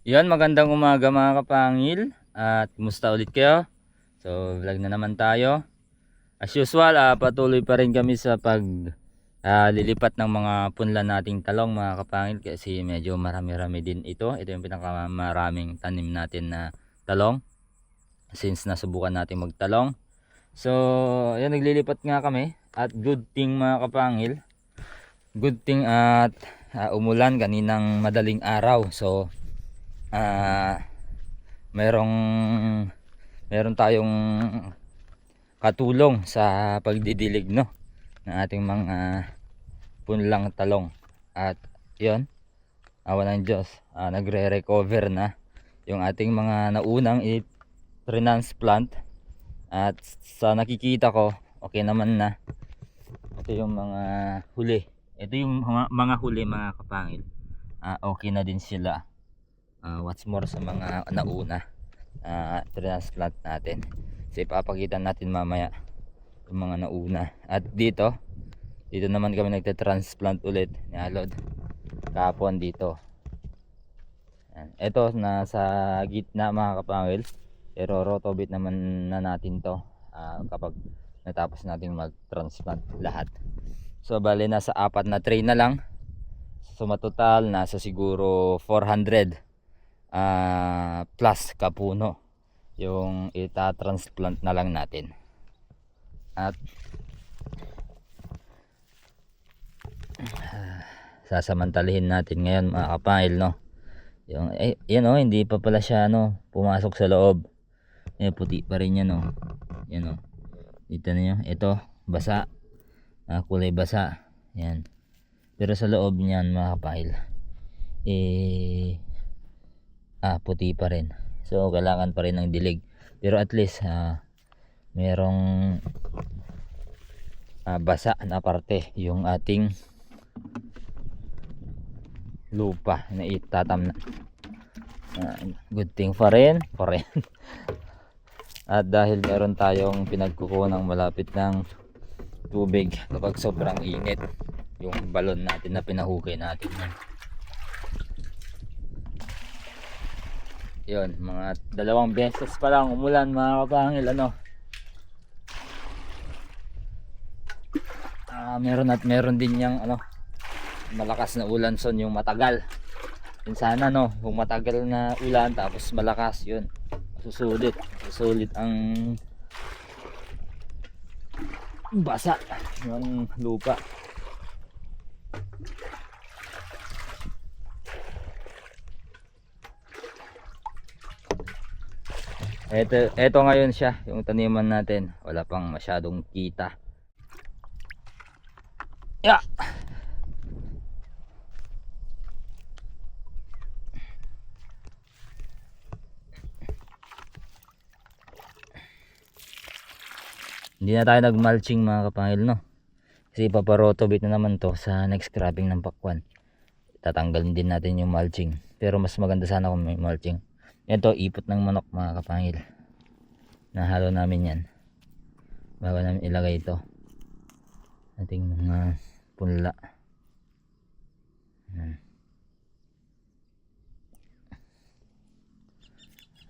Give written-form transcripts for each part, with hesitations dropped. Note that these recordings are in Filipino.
Yan, magandang umaga mga kapangil. At kumusta ulit kayo? So, vlog na naman tayo. As usual, patuloy pa rin kami sa lilipat ng mga punla nating talong mga kapangil. Kasi medyo marami-rami din ito. Ito yung pinakamaraming tanim natin na talong. Since nasubukan natin magtalong. So, yan, naglilipat nga kami. At good thing mga kapangil. Good thing at umulan kaninang madaling araw. So, merong tayong katulong sa pagdidilig ng ating mga punlang talong. At yon, awa ng Diyos, nagre-recover na yung ating mga naunang i-transplant. At sa nakikita ko, okay naman na. Ito yung mga huli. Ito yung mga huli mga kapangil. Okay na din sila. What's more sa mga nauna transplant natin. So ipapakita natin mamaya yung mga nauna. At dito naman kami nagte-transplant ulit ni Alod kahapon dito. Ito nasa gitna mga kapangil, pero rotobit naman na natin to kapag natapos natin mag-transplant lahat. So bali nasa 4 na tray na lang. So matotal nasa siguro 400 plus kapuno yung ita-transplant na lang natin. At sasamantalihin natin ngayon mga kapangil, no? Yung yan hindi pa pala siya pumasok sa loob. Puti pa rin yan, yan dito niyo, ito basa, kulay basa yan, pero sa loob niyan mga kapangil puti pa rin. So kailangan pa rin ng dilig, pero at least merong basa na parte yung ating lupa na itatam na. Good thing pa rin at dahil meron tayong pinagkukunang malapit ng tubig kapag sobrang init, yung balon natin na pinahukay natin yun, mga 2 beses pa lang umulan mga kapangil. Meron din yung malakas na ulan son, yung matagal. Sana kung matagal na ulan tapos malakas, yun susulit ang basa ng lupa. Ito ngayon siya, yung taniman natin, wala pang masyadong kita. Yeah. Hindi na tayo nag-mulching mga kapangil, kasi paparotobit na naman to sa next cropping ng pakwan. Tatanggalin din natin yung mulching, pero mas maganda sana kung may mulching. Ito ipot ng manok mga kapangil, nahalo namin yan bago namin ilagay ito ating mga punla.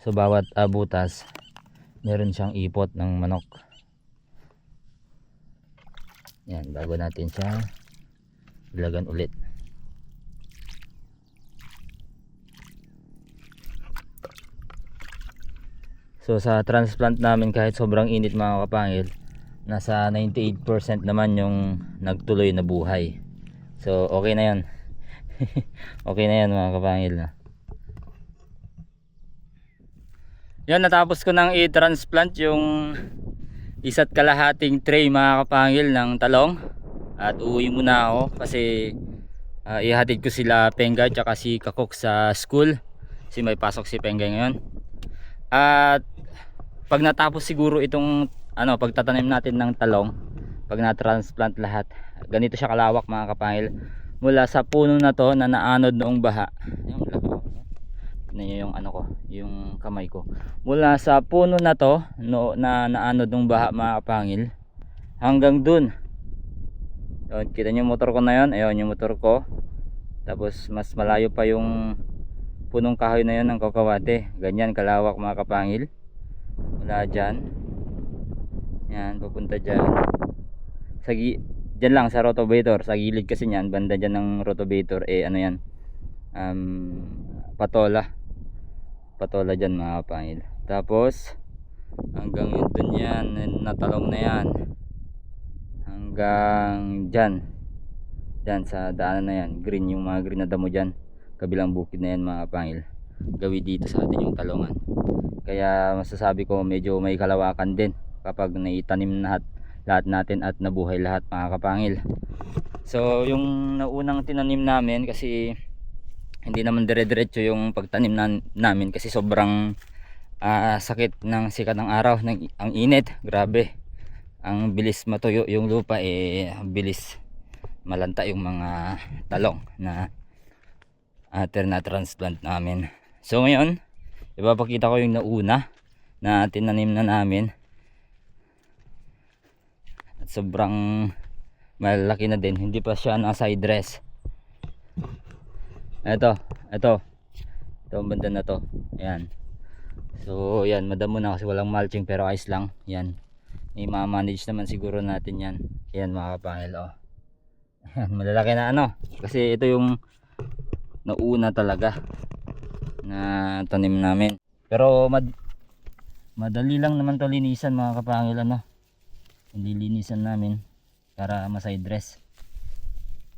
So bawat butas meron siyang ipot ng manok. Yan, bago natin siya ilagan ulit. So sa transplant namin, kahit sobrang init mga kapangil, nasa 98% naman yung nagtuloy na buhay. So okay na yan. Okay na yan mga kapangil na. Yan, natapos ko nang i-transplant yung 1.5 tray mga kapangil ng talong. At uuwi muna ako kasi ihatid ko sila Pengay tsaka si Kakok sa school, kasi may pasok si Pengay ngayon. At pag natapos siguro itong pagtatanim natin ng talong, pag na-transplant lahat, ganito siya kalawak mga kapangil. Mula sa puno na to na naanod noong baha, yung yung kamay ko, mula sa puno na to na naanod noong baha mga kapangil, hanggang dun. Kita nyo yung motor ko na yun, ayun yung motor ko. Tapos mas malayo pa yung punong kahoy na yun ng kakawate. Ganyan kalawak mga kapangil. Mula dyan, yan, papunta dyan dyan lang sa rotovator, sa gilid kasi nyan, banda dyan ng rotovator, ano yan, patola dyan mga kapangil. Tapos hanggang yun dun yan, natalong na yan hanggang dyan sa daanan na yan, green, yung mga green na damo dyan, kabilang bukid na yan mga kapangil, gawin dito sa atin yung talongan. Kaya masasabi ko medyo may kalawakan din kapag naitanim na lahat natin at nabuhay lahat mga kapangil. So yung naunang tinanim namin, kasi hindi naman dire-diretso yung pagtanim namin kasi sobrang sakit ng sikat ng araw, ang init, grabe, ang bilis matuyo yung lupa, ang bilis malanta yung mga talong na na transplant namin. So ngayon ipapakita ko yung nauna na tinanim na namin at sobrang malaki na din, hindi pa siya na side dress. ito ang banda na to, yan. So yan, madamo na kasi walang mulching, pero ayos lang yan, i-manage naman siguro natin yan. Yan mga kapangil, yan, malalaki na kasi ito yung nauna talaga na tanim namin, pero madali lang naman to linisan mga kapangil. Hindi linisan namin para ma-side dress,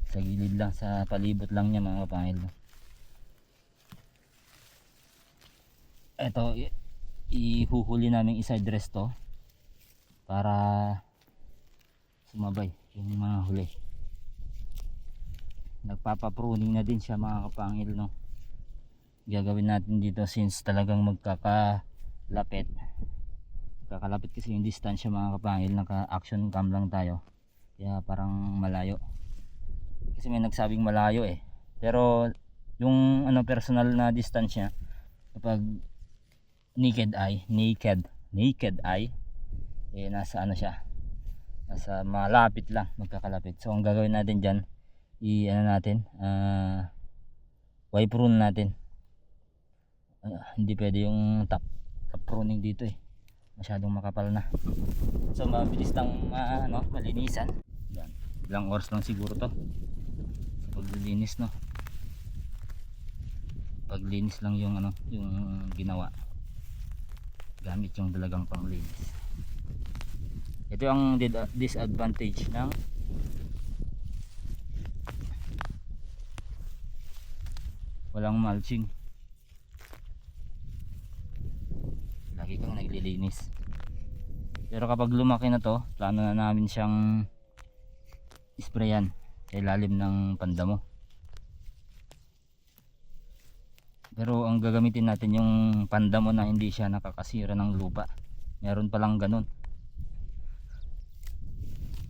sa gilid lang, sa palibot lang niya mga kapangil. Ito ihuhuli namin i-side dress to para sumabay yung mga huli. Nagpapapruning na din siya mga kapangil, gagawin natin dito since talagang kakalapit kasi yung distansya mga kapangil, naka action cam lang tayo, kaya parang malayo, kasi may nagsabing malayo pero yung personal na distansya kapag naked eye nasa siya, nasa malapit lang, magkakalapit. So ang gagawin natin dyan, wipe prune natin. Hindi pwede yung top pruning dito masyadong makapal na. So mabilis lang malinisan. Yan, ilang oras lang siguro to sa paglilinis, paglinis lang yung yung ginawa gamit yung dalagang panglinis. Ito ang disadvantage ng walang mulching, lagi kang naglilinis. Pero kapag lumaki na to, plano na namin siyang sprayan sa ilalim ng pandamo. Pero ang gagamitin natin yung pandamo na hindi siya nakakasira ng lupa. Meron palang ganun,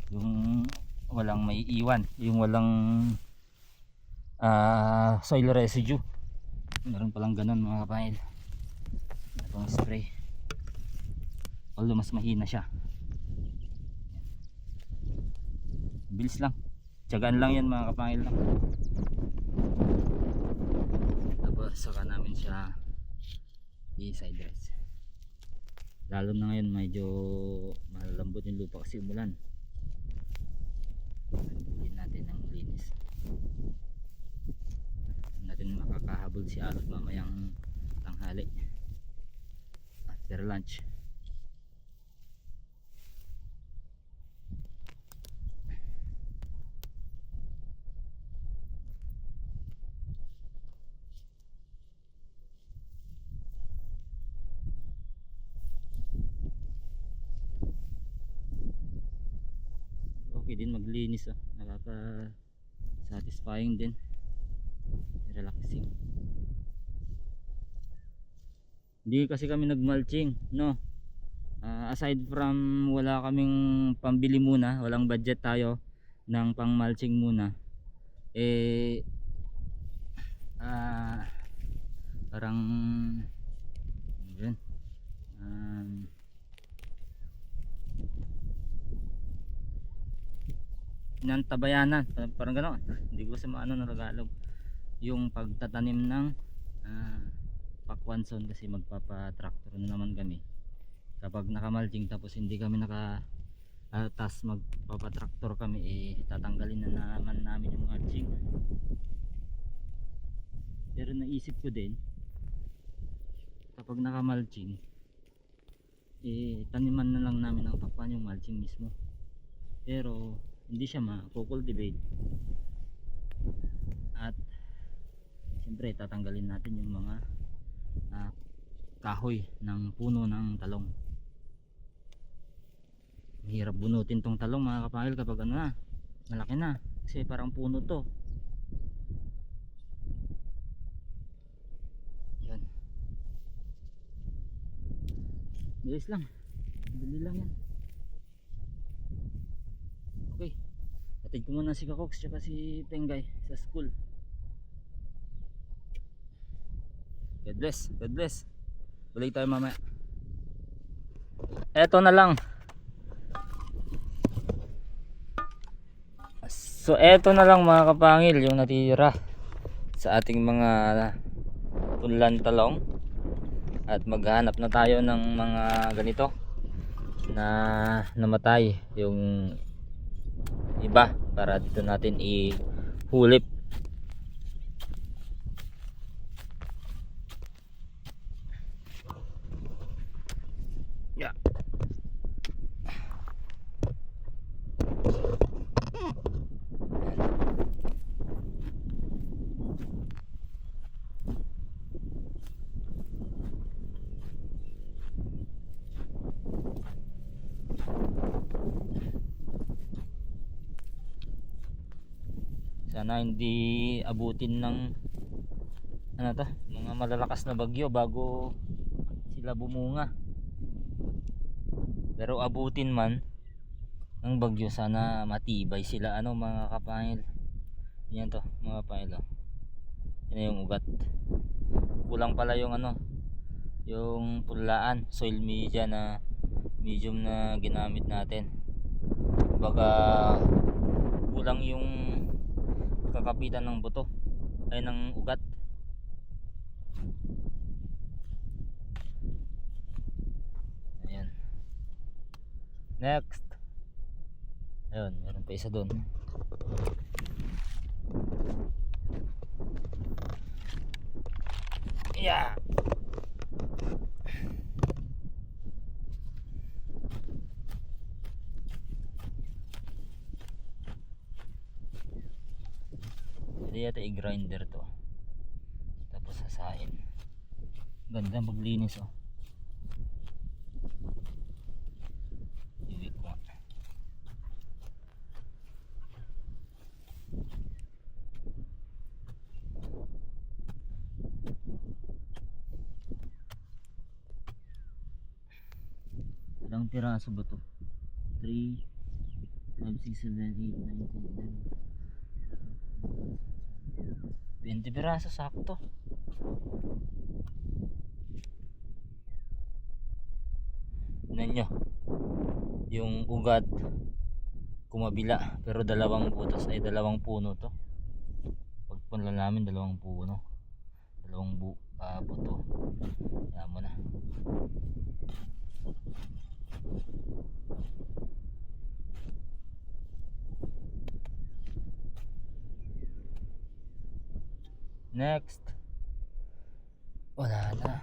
yung walang may iwan, yung walang soil residue. Meron palang ganun mga kapangil. Itong spray, although mas mahina siya, bilis lang, tiyagaan lang yan mga kapangil. Tapos saka namin siya i-side dress, lalo na ngayon medyo malambot yung lupa kasi umulan. Hindi natin ang linis natin, makakahabol si Alot mamayang tanghali after lunch. Okay din maglinis, nakaka satisfying din, relaxing. Hindi kasi kami nagmulching, aside from wala kaming pambili muna, walang budget tayo ng pang mulching muna, parang yun, nantabayanan, parang gano'n, hindi ko kasi maano ng Tagalog, yung pagtatanim ng pakwan zone kasi magpapa-tractor na naman kami. Kapag nakamalching tapos hindi kami tas magpapa-tractor kami, tatanggalin na naman namin yung mulching. Pero naisip ko din, kapag nakamalching, taniman na lang namin ng pakwan yung mulching mismo. Pero hindi siya ma-cultivate. At siyempre tatanggalin natin yung mga kahoy ng puno ng talong. Mahirap bunutin tong talong mga kapangil kapag ano na, malaki na, kasi parang puno to. Yun, bilis lang, dali lang yan. Okay, atid ko muna si Kakoks tsaka si Pengay sa school. God bless, God bless. Balik tayo mamaya. Eto na lang. So eto na lang mga kapangil yung natira sa ating mga punlan talong. At maghanap na tayo ng mga ganito na namatay yung iba para dito natin ihulip. Yeah. Sana hindi abutin ng mga malalakas na bagyo bago sila bumunga. Pero abutin man ng bagyo, sana matibay sila mga kapangil. Yan to mga kapangil. Yan yung ugat. Kulang pala yung yung punlaan, soil media na medium na ginamit natin. Baga kulang yung kakapitan ng buto ay ng ugat. Ayan. Next. Ayun, meron pa isa doon. Yeah. Pwede yata i-grinder to tapos hasain. Ganda maglinis iwi ko. Ilang piraso ba to? 3 5 6 7 8 9 10 11 20 piraso, sakto. Tignan nyo yung ugat kumabila, pero dalawang butas ay dalawang puno to. Pagpunla namin dalawang puno, dalawang buto. Yan mo na. Next. Wala na.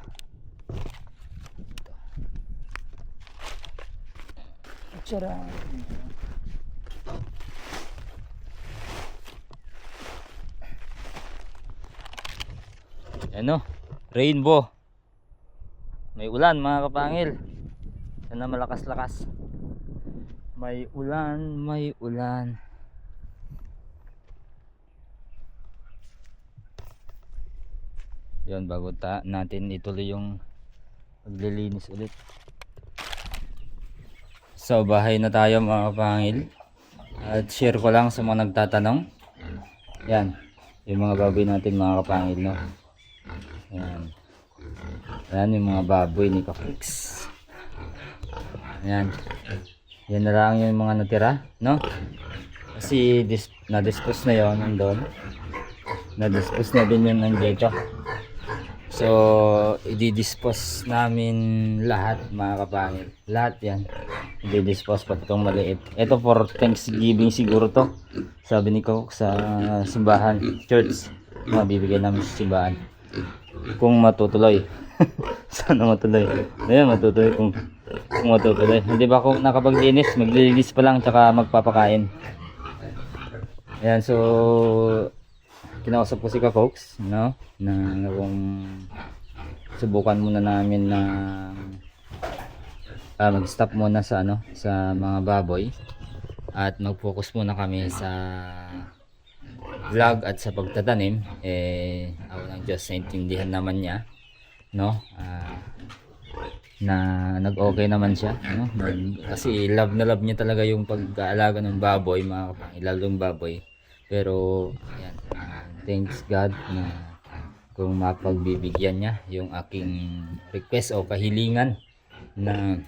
Charang. Rainbow. May ulan mga kapangil. Sana malakas-lakas. May ulan, may ulan. Yun, bago natin ituloy yung paglilinis ulit. So bahay na tayo mga kapangil. At share ko lang sa mga nagtatanong. Yan, yung mga baboy natin mga kapangil, no? Yan. Yan yung mga baboy ni Kafix. Yan. Yan na lang yung mga natira, no? Kasi na-dispose na yon nandun. Na-dispose na din yun nandito. So, i-dispose namin lahat mga kapangil. Lahat yan. I-dispose pa itong maliit. Ito for Thanksgiving siguro to. Sabi ni Coke sa simbahan, church. Mabibigay namin sa simbahan. Kung matutuloy. Sana matuloy. Ayan, matutuloy kung matutuloy. Hindi ba ako nakapaglinis? Maglilinis pa lang tsaka magpapakain. Ayan, so kinausap ko si Kakoks, no? Na kung subukan muna namin na mag-stop muna sa sa mga baboy at mag-focus muna kami sa vlog at sa pagtatanim. Ako ng Diyos, naintindihan naman niya, no? Na nag-okay naman siya, no? Kasi love na love niya talaga yung pag-aalaga ng baboy, mga kapangil, lalo yung baboy. Pero ayan, thanks God na kung mapagbibigyan niya yung aking request o kahilingan na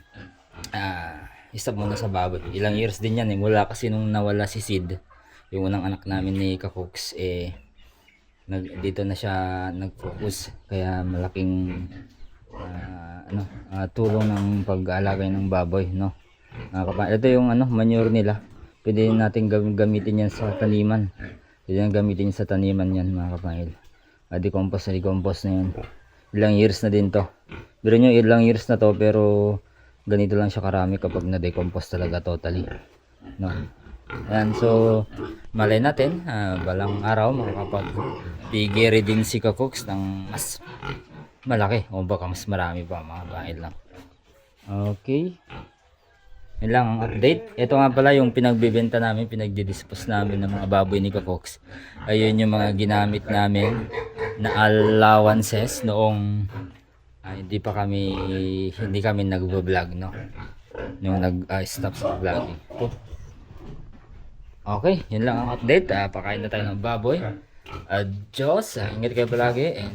stop muna sa baboy. Ilang years din yan mula kasi nung nawala si Sid, yung unang anak namin ni Kakoks, dito na siya nag-focus, kaya malaking tulong ng pag-aalaga ng baboy, no? Ito yung manure nila, pwede natin gamitin yan sa taniman. Pwede nang gamitin sa taniman yan mga kapangil. Decompose na yan. Ilang years na din to. Pero nyo, ilang years na to, pero ganito lang siya karami kapag na-decompose talaga totally, no? Ayan, so malay natin, balang araw makakapag-pigiri din si Kakoks ng mas malaki o baka mas marami pa mga kapangil lang. Okay. Yun lang ang update. Ito nga pala yung pinagbibenta namin, pinagdidispose namin ng mga baboy ni Kakoks. Ayun yung mga ginamit namin na allowances noong hindi kami nagvo-vlog, no? Yung nag-stop sa vlogging. Okay, yun lang ang update. Pakain na tayo ng baboy. Adios. Ingat kayo palagi and